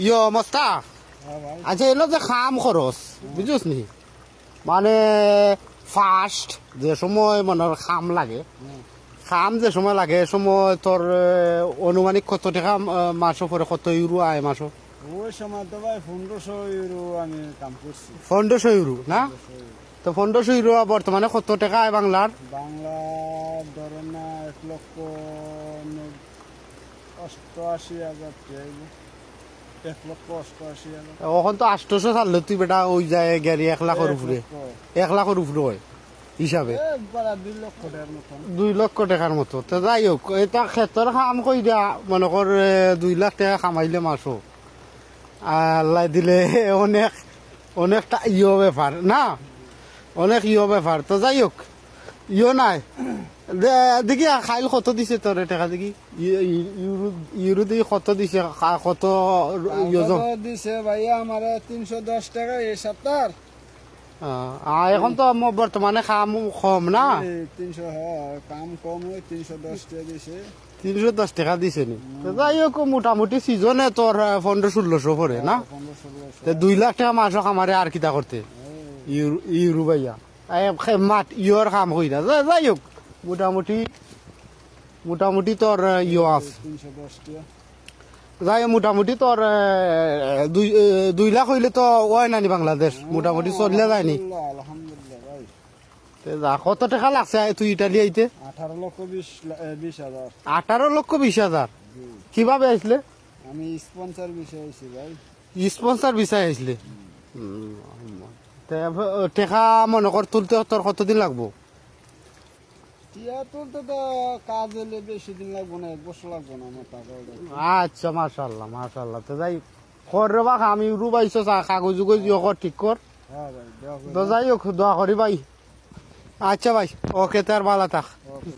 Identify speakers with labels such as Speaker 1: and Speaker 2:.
Speaker 1: ইয়ো মস্তা
Speaker 2: হ্যাঁ ভাই
Speaker 1: আচ্ছা এলো যে খাম খরচ বুঝছিস নি মানে ফার্স্ট যে সময় মনে হয় খাম লাগে খাম যে সময় লাগে এ সময় তোর অনুমানিক কত টাকা মাসও পরে কত ইউরো আয় মাসও
Speaker 2: ওই সময় তো ভাই 1500 ইউরো আমি কাম করছি
Speaker 1: 1500 ইউরো না
Speaker 2: 1500 ইউরো।
Speaker 1: তো 1500 ইউরো বর্তমানে কত টাকা আয় বাংলার
Speaker 2: বাংলা ধরেন না 1,88,000 চাইব 1,88,000
Speaker 1: এখন তো 800 চাললে তুই বেটা ওই যায় গাড়ি 1 লাখের উপরে 1 লাখের উপরে হয় হিসাবে
Speaker 2: একবার 2 লক্ষ টাকার মতন
Speaker 1: 2 লক্ষ টাকার মতো তো যাই হোক এটা ক্ষেত্রের কাম কই দিয়া মনে কর 2 লাখ টাকা কামাইলে মাসও আল্লাহ দিলে অনেক অনেকটা ব্যাপার না অনেক ব্যাপার তো যাই হোক নাই দেখি খাইল কত দিছে তোর টাকা দেখি ইউরো দিয়ে কত দিছে কত
Speaker 2: দিছে ভাইয়া আমার 310 টাকা এই সপ্তাহ
Speaker 1: এখন তো আমার বর্তমানে খাম কম না
Speaker 2: 300 কাম কম হয় 310 টাকা দিছে
Speaker 1: 310 টাকা দিছে নি তো যাই হোক মোটামুটি সিজনে তোর 1500-1600 পরে না
Speaker 2: 1500
Speaker 1: 2 লাখ টাকা মাসও খামারে আর কিতা করতে ইউরো ভাইয়া মাঠ ইয়র কাম কই না যাই হোক মোটামুটি তোর আছে
Speaker 2: 310 টাকা
Speaker 1: যাই হোক, মোটামুটি তোর 2 লাখ হইলে তো ওই নানি বাংলাদেশ মোটামুটি চললে যায়নি
Speaker 2: আলহামদুলিল্লাহ ভাই
Speaker 1: তে যা কত টাকা লাগছে তুই ইটালি আইতে
Speaker 2: 18,20,000
Speaker 1: 18,20,000 কিভাবে আসলে
Speaker 2: আমি স্পন্সর বিষয় আইছি ভাই
Speaker 1: স্পন্সর বিষয় আসলে টেকা মনে কর তুলতে তোর কতদিন লাগবো
Speaker 2: টিয়া তুলতে তো কাজ হলে বেশি দিন লাগবো না 1 বছর লাগবো না আমার টাকা
Speaker 1: আচ্ছা মাশাল্লাহ তো যাই কর রে বা আমি রুবাইছো কাগজ উগজ ঠিক কর
Speaker 2: হ্যাঁ ভাই
Speaker 1: তো যাই হোক দোয়া করি ভাই আচ্ছা ভাই ওকে তার ভালো থাক
Speaker 2: ওকে